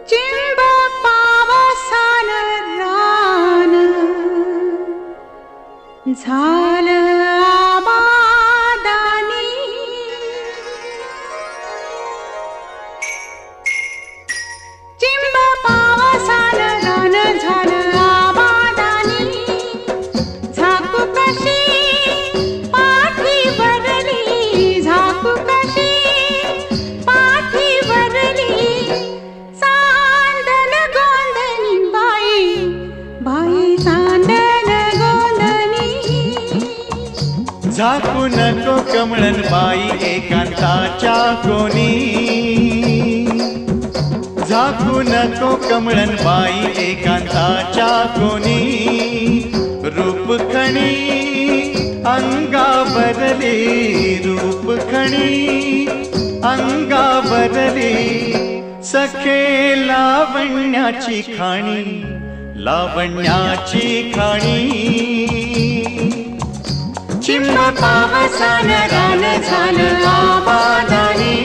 चिंब पावसान रान झालं आबादानी, चिंब पावसान रान झालं आबादानी, झाकू कशी पाठी भरली, झाकू कशी पाठी भरली, चांदण गोंधनी बाई, बाई चांदण गोंधनी. झाकू नको कमळन बाई एकांताच्या कोणी, झाकू नको कमळन बाई एकांताच्या कोणी, रूपखणी अंगावरली, रूपखणी अंगावरली, सखे लावण्याची खाणी, लावण्याची खाणी. चिंब पावसान रान झालं आबादानी.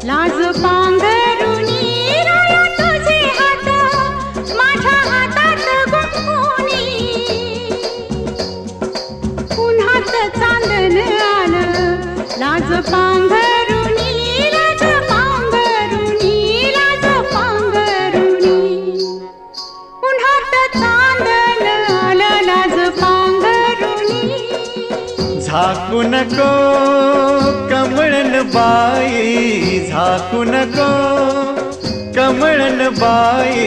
लाज पांघरुणी राया तुझे हात माझ्या हातात गुंफुनी, उन्हात चांदण आलं. लाज पांघरुणी, लाज पांघरुणी, लाज पांघरुणी, उन्हात चांदण आलं. लाज पांघरुणी. झाकू नको कमळन बाई, झाकू नको कमळन बाई,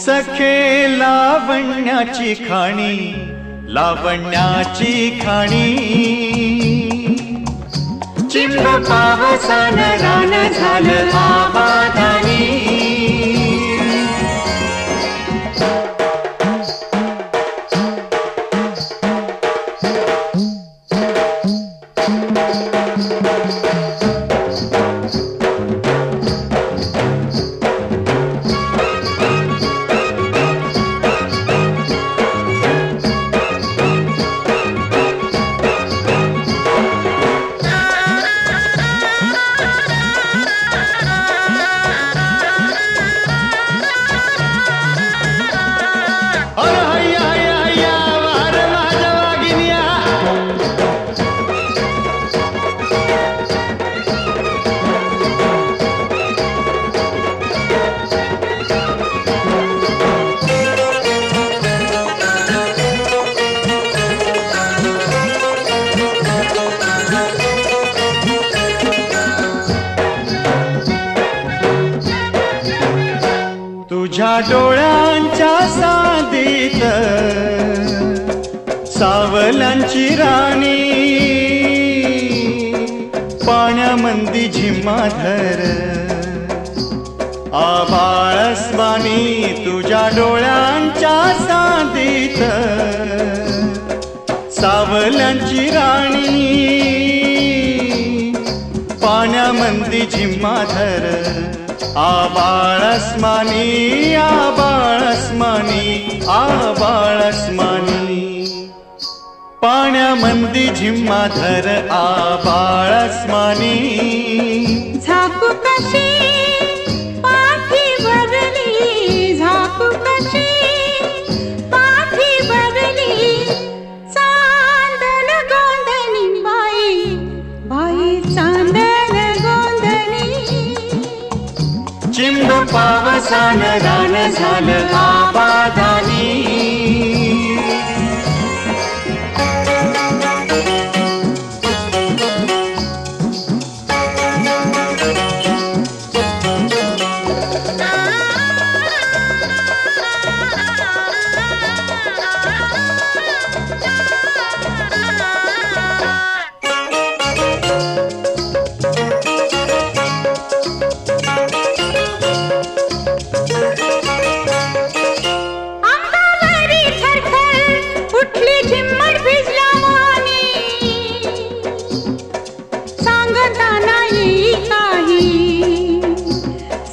सखे लावण्याची खाणी, लावण्याची खाणी. चिंब पावसान रान झालं आबादानी. तुझ्या डोळ्यांच्या साधीत सावलांची राणी, पाण्यामंदी झिम्माधर आबाळस्वानी. तुझ्या डोळ्यांच्या साधीत सावलांची राणी, पाण्यामंदी झिम्माधर आबाळस्मानी, आबाळस्मानी, आबाळस्मानी. पाण्यामंदी झिम्माधर आबाळस्मानी. झाकू कशी पाठी भरली, झाकू कशी पाठी भरली, चांदण गोंधनी बाई, बाई चांदण गोंधनी. चिंब पावसान रान झालं आबादानी.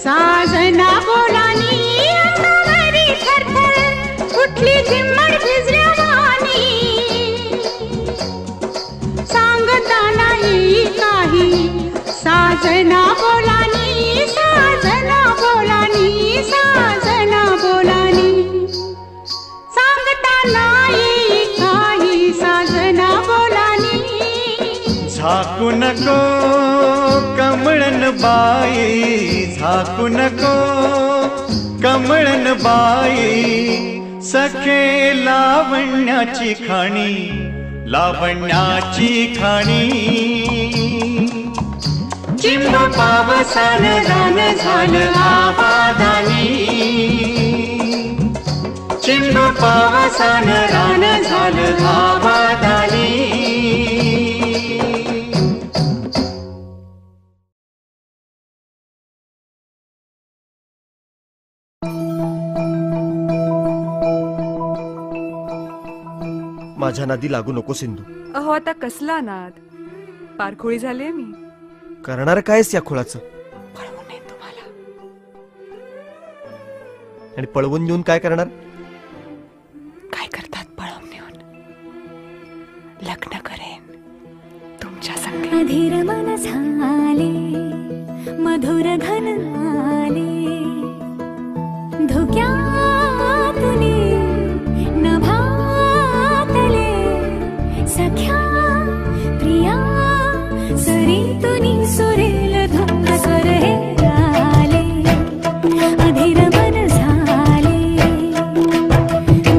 साजना बोलानी अंगावरी थरथर उठली झिम्मड भिजल्या वाणी सांगता नाही काही साजना बोलानी साजना बोलानी साजना बोलानी सांगता नाही काही साजना बोलानी झाकू नको कमळन बाई झाकू नको कमळन बाई सखे लावण्याची खाणी लावण्याची खाणी चिंब पावसान रान झालं आबादानी चिंब पावसान रान झालं आबादानी माझ्या नादी लागू नको सिंधू. अहो आता कसला नाद, पारखोळी झालीये मी. करणार कायस या खुळाचं? पळवून नेईन तुम्हाला. आणि पळवून नेऊन काय करणार? काय करतात पळवून नेऊन? लग्न करेन तुमच्या संग. अधीर मन झाले मधुर घन आले धुक्यातुनी सख्या प्रिया सरितुनी सुरेल धुंद स्वर हे आले अधीर मन झाले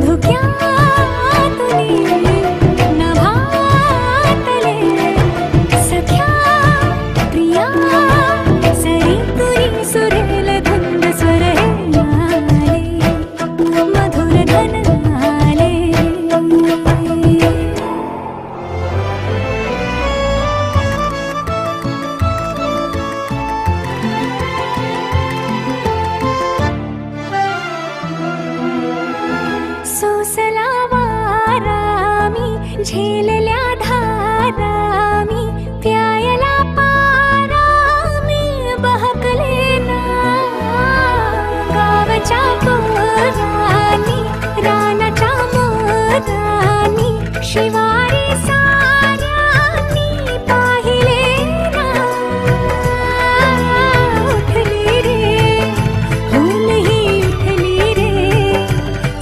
धुक्यातुनी नभातले सख्या प्रिया सरितुनी सुरेल धुंद स्वर हे आले मधुर घन आले. झेलल्या धारामी प्यायला पारामी बहकले ना गावच्या पोरानी रानाच्या मोरानी शिवारी साऱ्यानी पाहिले ना उठली रे होल ही उठली रे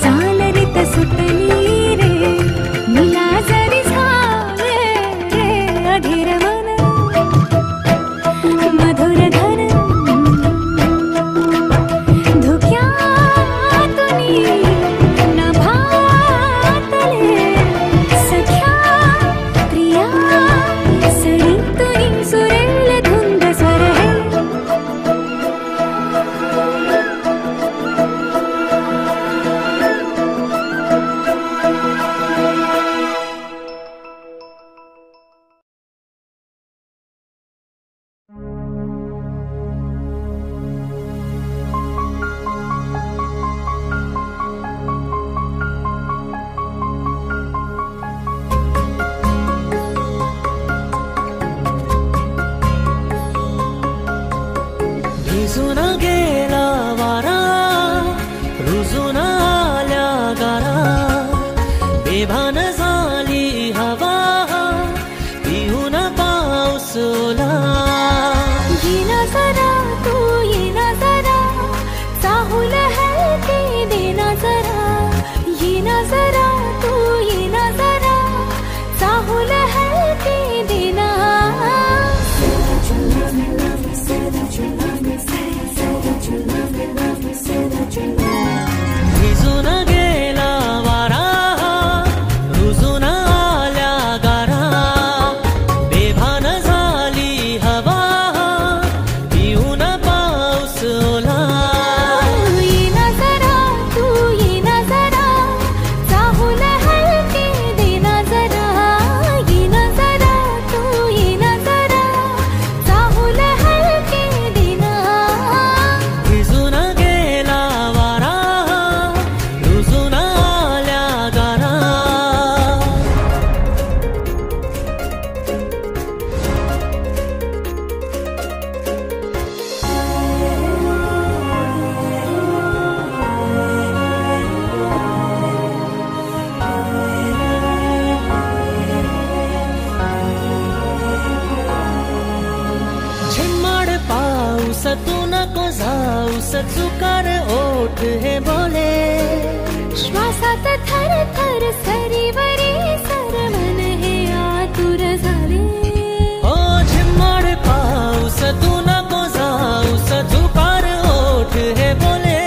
चालरीत सुटली रे मिला जरी झाले रे अधीर मन मधुर धन धुक्यातुनी नभातले सख्या प्रिया सरितुनी सुरेल धुंद स्वर हे. भिजून गेला वारा रुजून आल्या गारा बेभान झाली हवा पिऊन पाऊस ओला. येना जरा तू येना जरा चाहूल हलके देना जरा येना जरा तू येना जरा चाहूल हलके देना. Said that you नको जाऊस चुकार ओठ हे बोले श्वासात थर थर सरीवरी सर मन हे आतुर झाले ओ झिम्माड पाऊस तू नको जाऊस चुकार ओठ हे बोले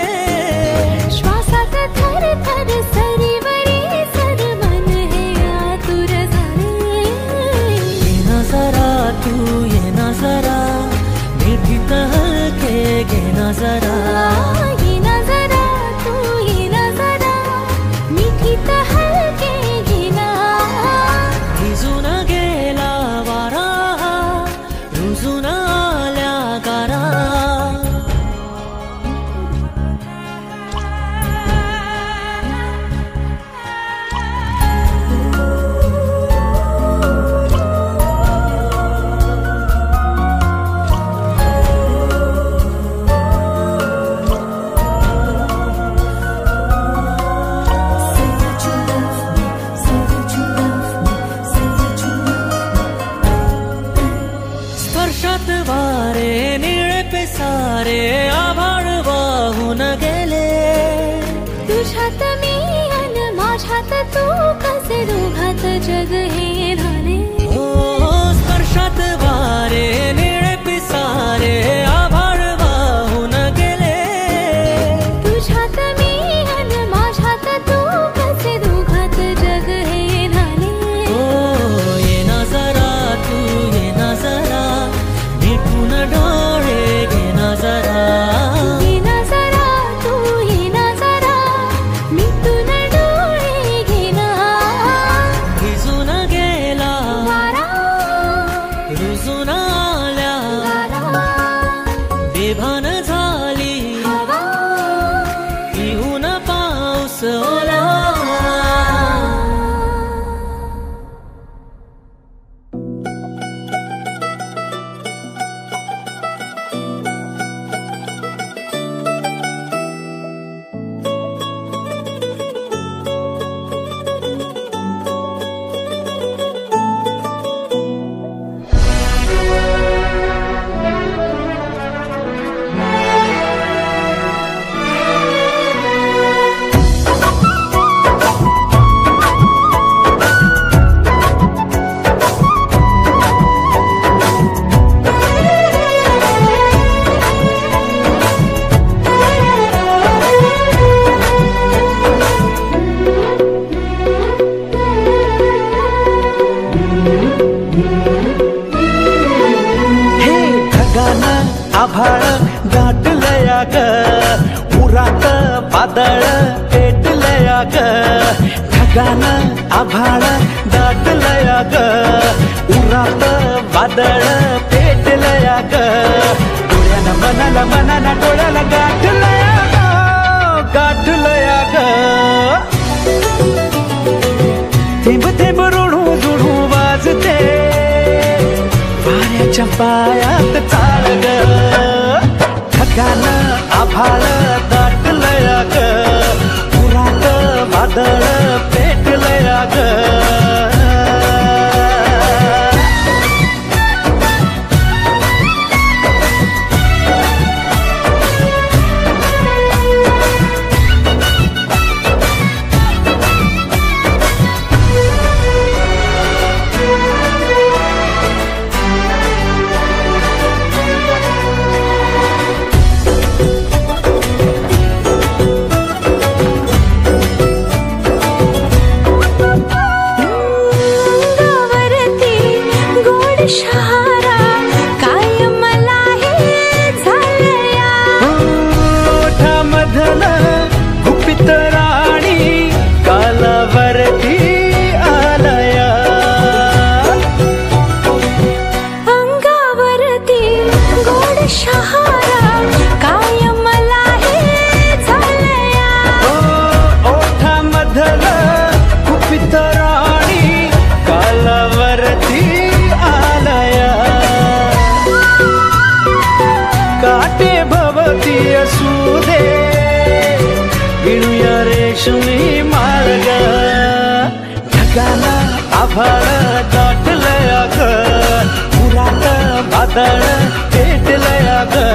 श्वासात थर थर सरीवरी सर मन हे आतुर झाले ये ना जरा तू ये ना जरा मीठी तहलके गे ना जरा ये ना जरा तू ये ना जरा मिठी तहलके घेना भिजून गेला वारा रुजून आल्या गारा स्पर्शात वारे निळे पिसारे आभाळ वाहून गेले तुझ्यात मी अन माझ्यात तू कसे दोघात जग हे झाले ओ स्पर्शात वारे निळे पिसारे आभाळ वाहून गेले तुझ्यात मी अन माझ्यात तू कसे दोघात जग हे झाले ओ ये ना जरा तू ये ना जरा मिठून डोळे घे ना जरा ये ना जरा तू ये ना जरा मिटून डोळे घेना भिजून गेला वारा रुजून आल्या गारा बेभान झाली हवा पिऊन पाऊस ओला आभाळ दाटलया ग उरात वादळ पेटलया ग ढगानं आभाळ दाटलया ग उरात वादळ पेटलया ग डोळ्यानं मनाला मनाला डोळ्याला गाठलया ग थेंब थेंब ऋणू जुणू वाजते वाऱ्याच्या पायात चाळ ग ढगानं आभाळ दाटलया ग उरात वादळ पेटलया ग शहारा काय मला हे झालया ओठामधल गुपित राणी कालावरती आलया अंगावरती गोड शहारा काय मला हे झालया ओठामधल गुपित राणी कालावरती काटे भवती असू दे गिणूया रेशमी मार्ग ढगाला आभाळ दाटलया ग उरात वादळ पेटलया ग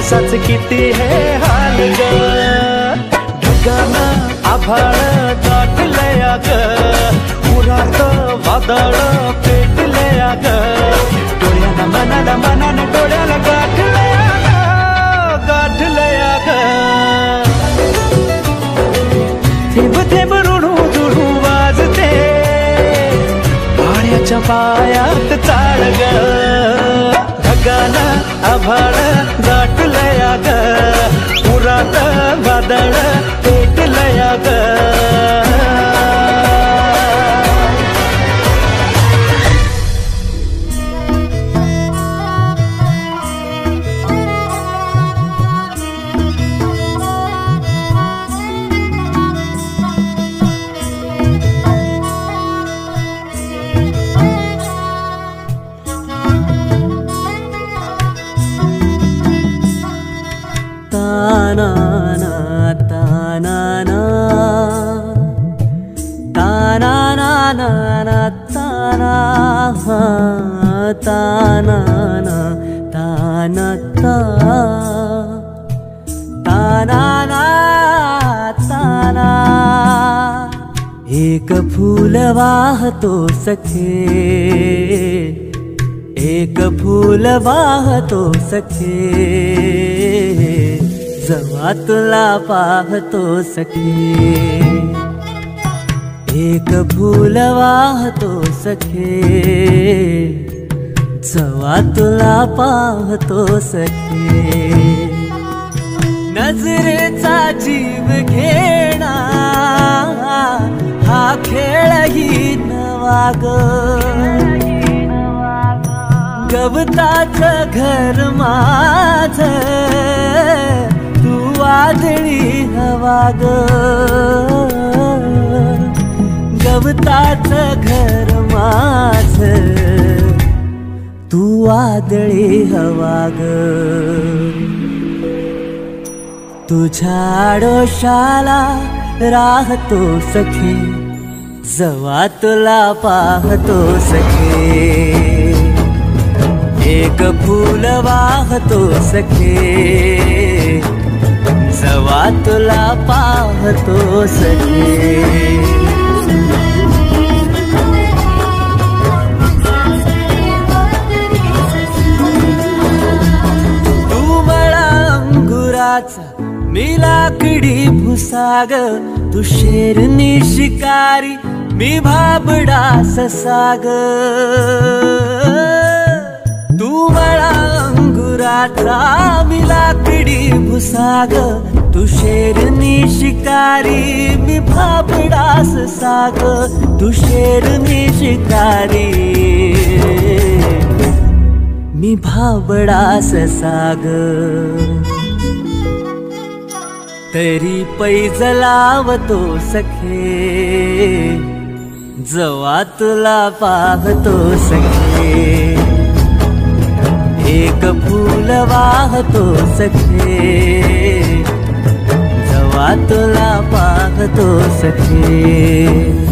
पावसाच किती हे हाल ग ढगानं आभाळ दाटलया ग पुरात वादळ पेटलया ग डोळ्याला मनाला मनानं डोळ्याला गाठलया ग थेंब थेंब ऋणू दुरू वाजते पाण्याच्या पायात चाळ ग ढगानं आभाळ दाटलया ग पुरात वादळ पेटलया ग एक फूल वाहतो सखे एक फूल वाहतो सखे जवा तुला पाहतो सखे एक फूल वाहतो सखे जवा तुला पाहतो सखे नजरेचा जीव घेणा हा खेळही नवा ग गवताचं घर माझं तू वादळी हवा ग गवताचं घर माझं तू वादळी हवा ग तुझ्या आडोशाला राहतो सखे जवा तुला पाहतो सखे एक फूल वाहतो सखे जवा तुला पाहतो सखे तू मला अंगुराचा मी लाकडी भुसाग तू शेरनी शिकारी मी भाबडा ससाग तू मला अंगुराचा मी लाकडी भुसाग तू शेरनी शिकारी मी भाबडा ससाग तू शेरनी शिकारी मी भाबडा ससाग तरी पैज लावतो सखे जवा तुला पाहतो सखे एक फूल वाहतो सखे जवा तुला पाहतो सखे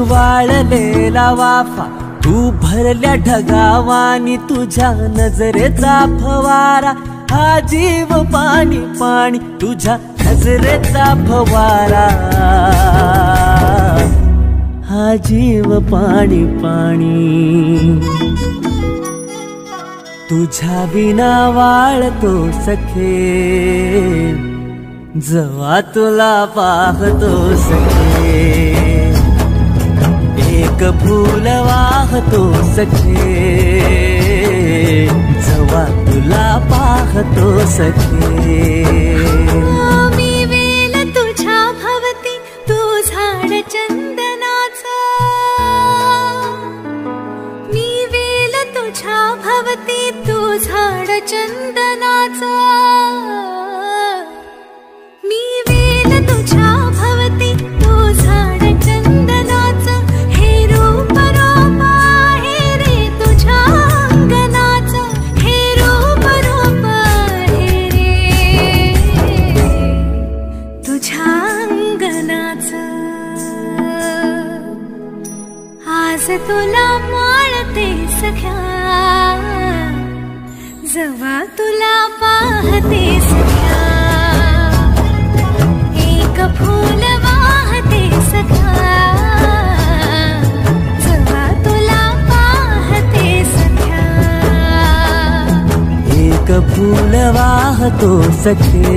वाळलेला वाफा तू भरल्या ढगावानी तुझ्या नजरेचा फवारा हा जीव पाणी पाणी तुझ्या नजरेचा फवारा हा जीव पाणी पाणी तुझ्या विना वाळतो सखे जवा तुला पाहतो सखे एक फूल वाहतो सखे जवा तुला पाहतो सखे मी वेल तुझ्या भवती तू झाड चंदनाचा मी वेल तुझ्या भवती तू झाड चंदनाचा मी वेल तुझ्या भवती तुला माळते सख्या, जवा तुला पाहते सख्या, एक फूल वाहते सख्या, जवा तुला पाहते सख्या, एक फूल वाहतो सखे,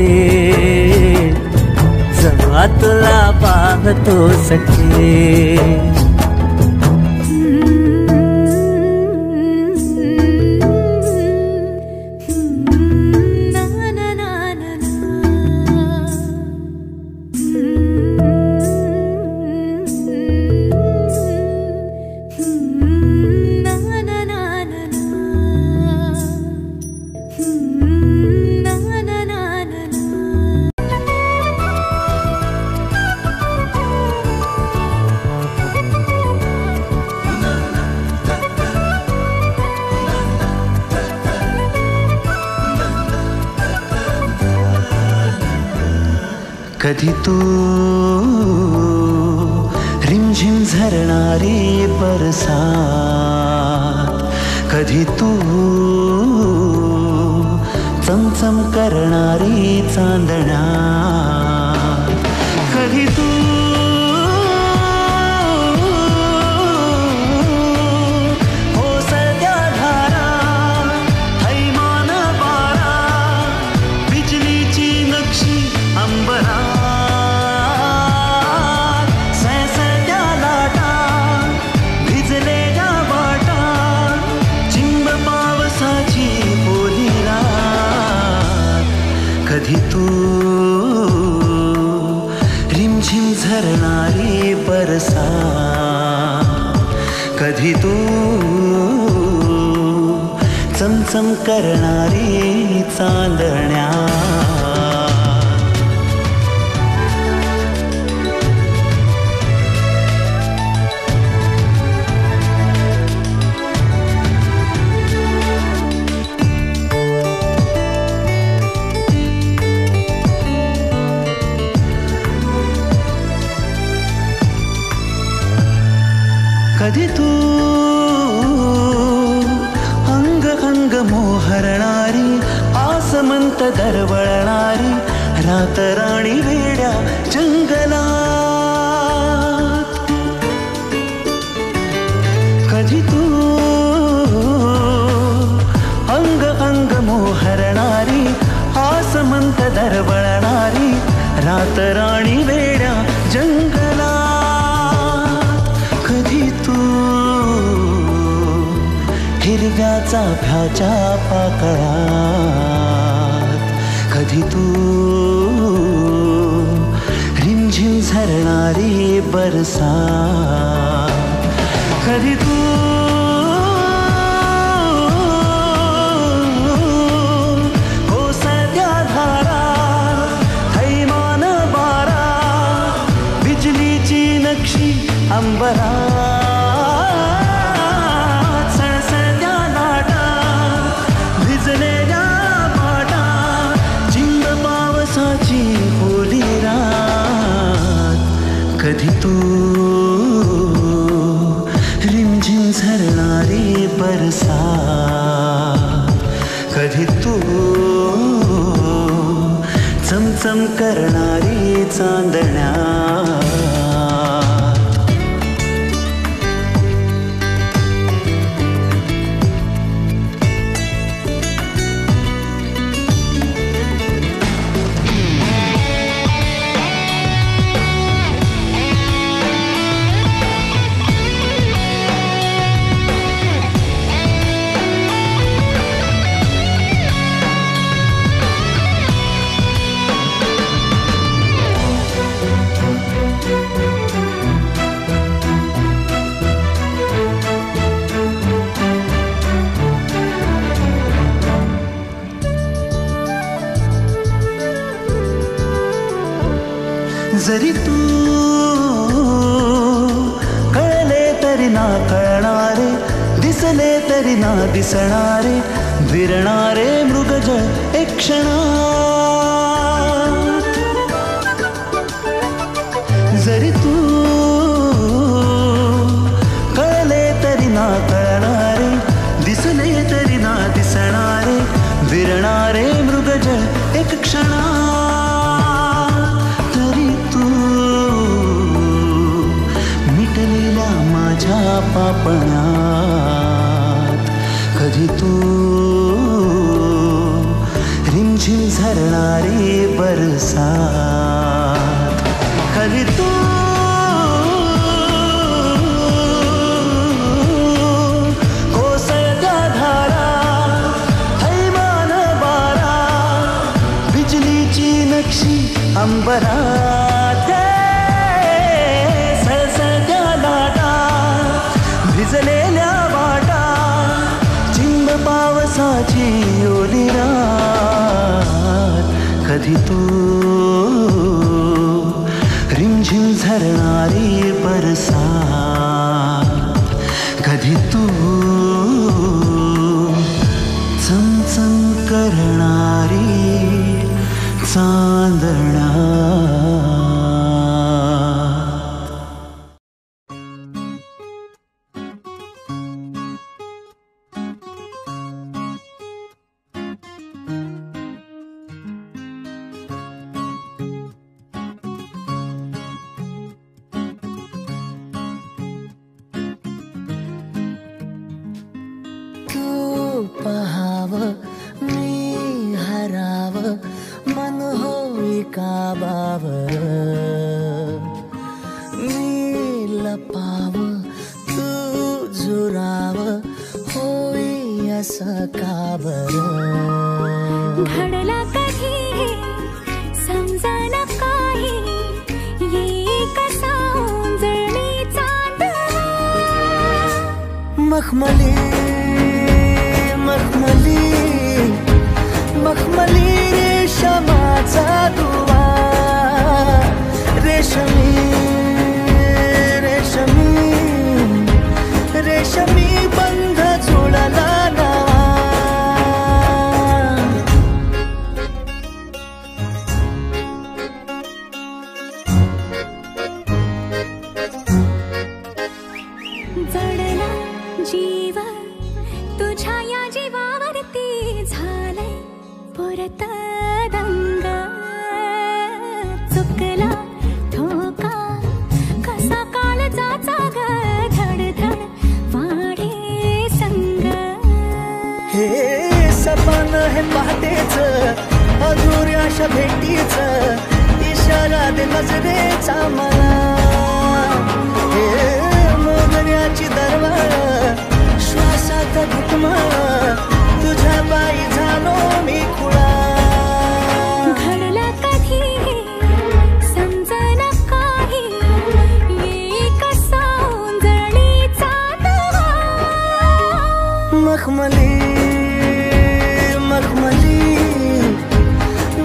जवा तुला पाहतो सखे. कधी तू रिमझिम झरणारी बरसात, कधी तू चमचम करणारी चांदण्या, कधी तू ओसरत्या धारा, थैमान वारा, बिजलीची नक्षी अंबरा, सळसळत्या लाटा, भिजलेल्या वाटा, चिंब पावसाची ओली रात. कधी तू रिमझिम झरणारी बरसात, कधी तू चमचम करणारी चांदण्या. कधी तू अंग अंग मोहरणारी, आसमंत दरवळणारी, रातराणी वेड्या जंगलात. कधी तू अंग अंग मोहरणारी, आसमंत दरवळणारी, रातराणी वेड्या जंगलात. कधी तू हिरव्या चाफ्याच्या पाकळात, कधी तू रिमझिम झरणारी बरसात, कधी तू ओसरत्या धारा, थैमान वारा, बिजलीची नक्षी अंबरा, सळसळत्या लाटा, भिजलेल्या वाटा, चिंब पावसाची ओली रात. कधी तू रिमझिम झरणारी बरसात, कधी तू चमचम करणारी चांदण्या. जरी तू कळले तरी ना कळणारे, दिसले तरी ना दिसणारे, विरणारे मृगजळ एक क्षणात. जरी तू कळले तरी तू मिटलेल्या माझ्या पापण्यात कधी तू रिमझिम झरणारी बरसात कधी तू कोसळत्या धारा हैमान बारा बिजलीची नक्षी अंबरात सळसळत्या लाटा भिजलेल्या वाटा चिंब पावसाची ओली रात कधी तू रिमझिम झरणारी बरसात कधी तू चमचम करणारी चांदणा पहाव मी हराव मन होई काबावर मी लपाव तू झुराव होई असं काबर घडला कधी समजायला काही ये कसा उंजळली चांदणा मखमली मखमली मखमली रेशमाचा दुवा रेशमी रेशमी रेशमी बंध जुळला नवा जडला जीव तुझ्या या जीवावरती झालंय परत दंग चुकला धोका कसा काळजाचा ग धडधड वाढे संग हे सपन हे पहाटेच अधुऱ्याशा भेटीच इशारा दे नजरेचा मला हे मोगऱ्याची दरवाळ श्वासात घुटमळ तुझ्या बाई झालो मी खुळा घडला कधी समजायला काही ये कसा उंजळी चांदणा मखमली मखमली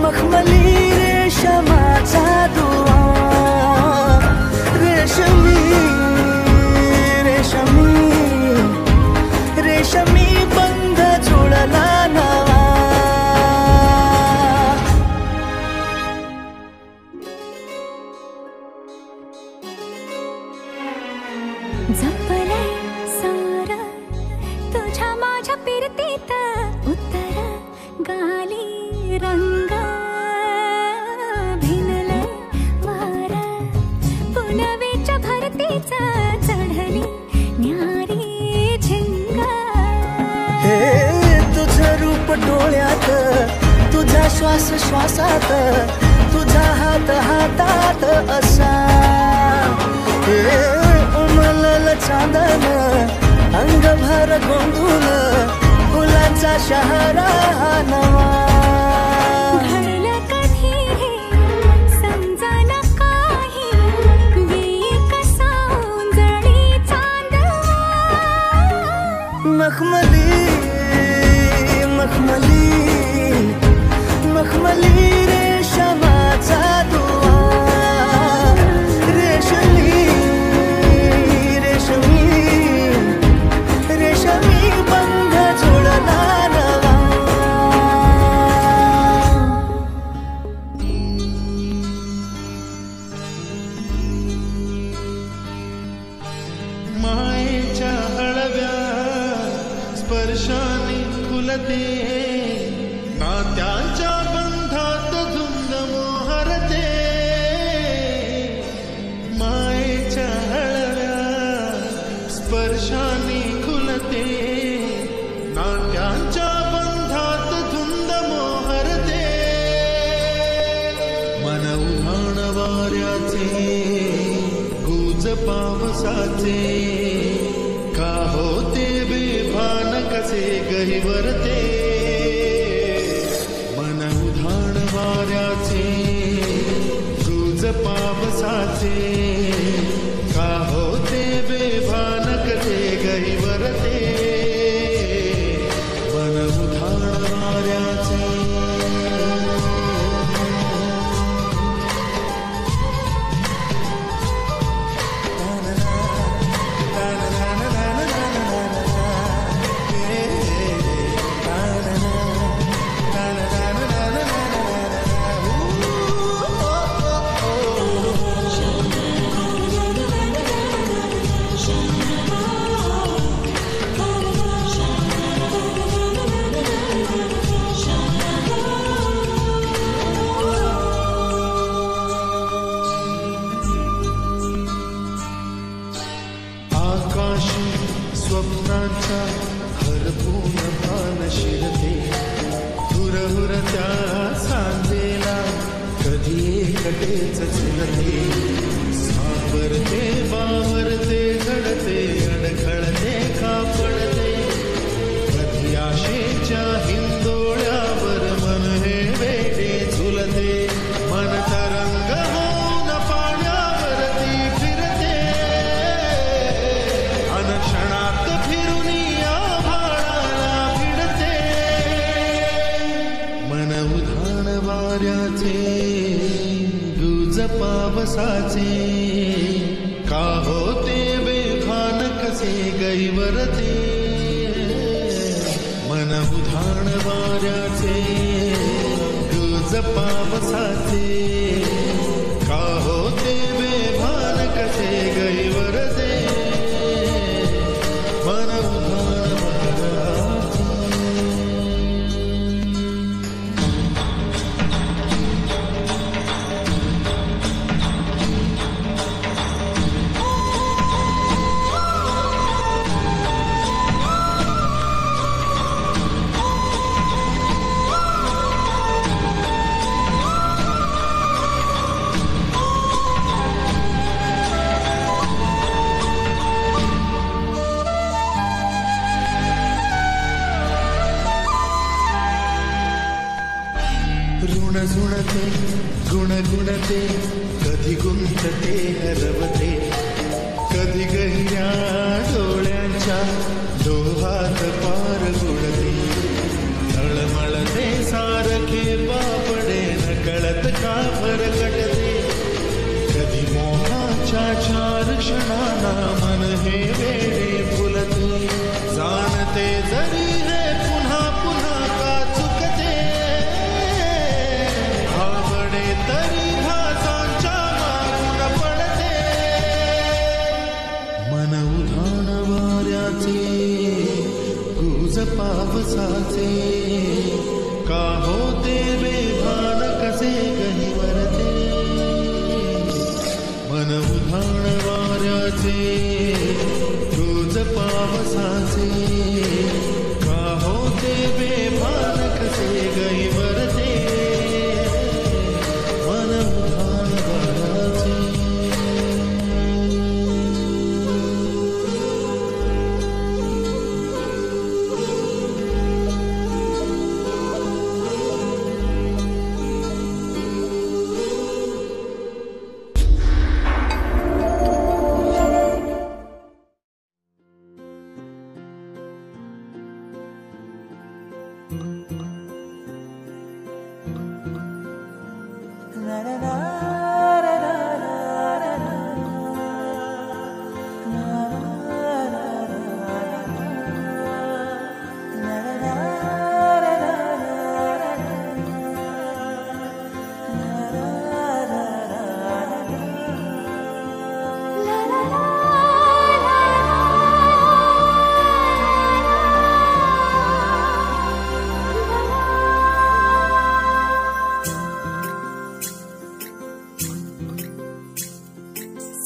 मखमली रेशमाचा दुवा रेशमी रेशमी रेशमी बंध जुळला नवा जपलंय सार तुझ्या माझ्या पिरतीत उत्तर गाली रंग भिनलंय वार पुनवेच्या भरतीच चढली न्यारी झिंग हे तुझं रूप डोळ्यात तुझा श्वास श्वासात तुझा हात हातात असा हे उमलल चांदन अंगभर गोंधून फुलांचा शहरा नवा घडलं कधी समजायला काही ये कसा उंजळी चांदणा मखमली मखमली मखमली रेशमाचा दुवा रेशमी रेशमी रेशमी बंध जुळला नवा मायेच्या हळव्या स्पर्शाने खुलते नात्याच्या बंधात झुंज उधाण वाऱ्याचे गुज पावसाचे का होते बेभान कसे गहिवरते मन उधाण वाऱ्याचे गुज पावसाचे का होते बेभान कसे गहिवरते मन उधाण वाऱ्याचे स्वप्नांच्या हरपून पान शिरते हुरहुरत्या सांजेला कधी एकटेच झुलते सावरते बावरते घडते अडखळते कापडते कधी आशेच्या हिंदोळ्यावर मन हे वेडे झुलते मन तरंग होऊन पाण्यावरती फिरते अनक्षणात फिरून आभाळाला भिडते मन उधाण वाऱ्याचे गुज पावसाचे का होते बेभान कसे गहिवरते मन उधाण वाऱ्याचे गुज पावसाचे का होते बेभान कसे गहिवरते मन उधाण वाऱ्याचे ऋण झुणते गुणगुणते कधी गुंतते हरवते कधी गहिऱ्या डोळ्यांच्या डोहात पार गुडते तळमळते सारखे बापडे नकळत का भरकटते कधी मोहाच्या चार क्षणाला मन हे वेडे फुलते जाणते जरी हे पुन्हा पुन्हा का चुकते आवडे तरी भासांच्या मागून पडते मन उधाण वाऱ्याचे गुज पावसाचे का होते बेभान कसे गहिवरते मन उधाण वाऱ्याचे गुज पावसाचे का होते बेभान कसे गहिवरते मन उधाण वाऱ्याचे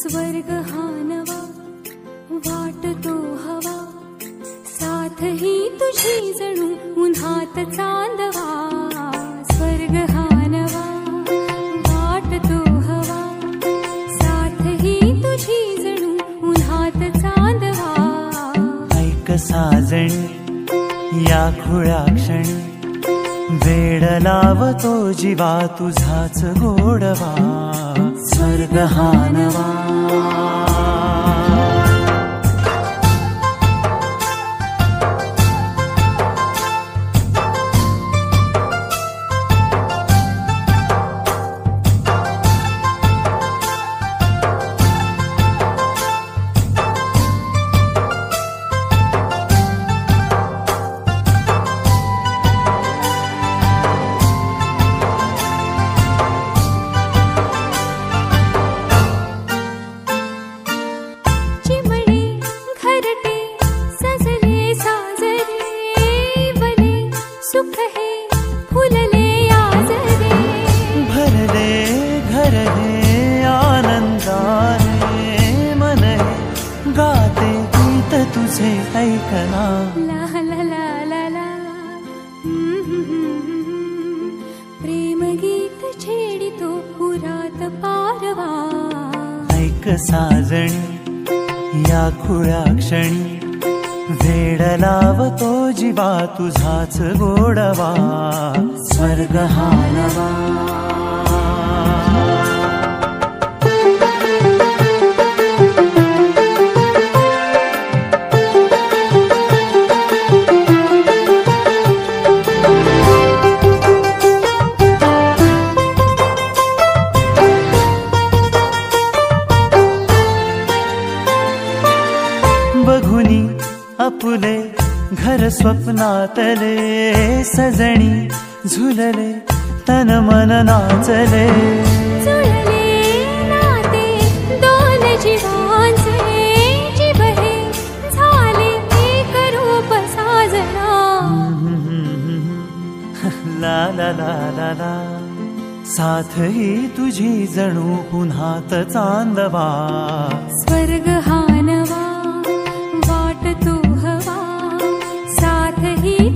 स्वर्ग हा नवा वाटतो हवा साथ ही तुझी जणू उन्हात चांदवा स्वर्ग हा नवा वाटतो हवा साजणी या खुळ्या क्षणी वेड लावतो जीवा तुझाच गोडवा स्वर्ग हा नवा साजणी या खुळ्या क्षणी वेड लावतो जीवा तुझाच गोडवा स्वर्ग हा नवा फुले घर स्वप्नातले सजणी झुलले तन मन नाचले जुळले नाते दोन जीवांचे जीव हे झाले एक रूप साजना ला ला ला ला ला साथ ही तुझी जणू पुन्हात चांदवा स्वर्ग हा नवा वाट तू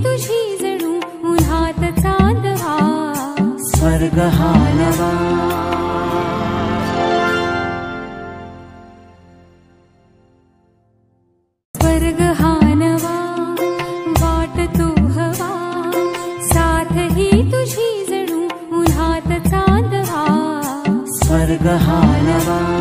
तुझी जणू उन्हात चांदवा स्वर्ग हा नवा स्वर्ग हा नवा वाट तू हवा साथ ही तुझी जणू उन्हात चांदवा स्वर्ग हा नवा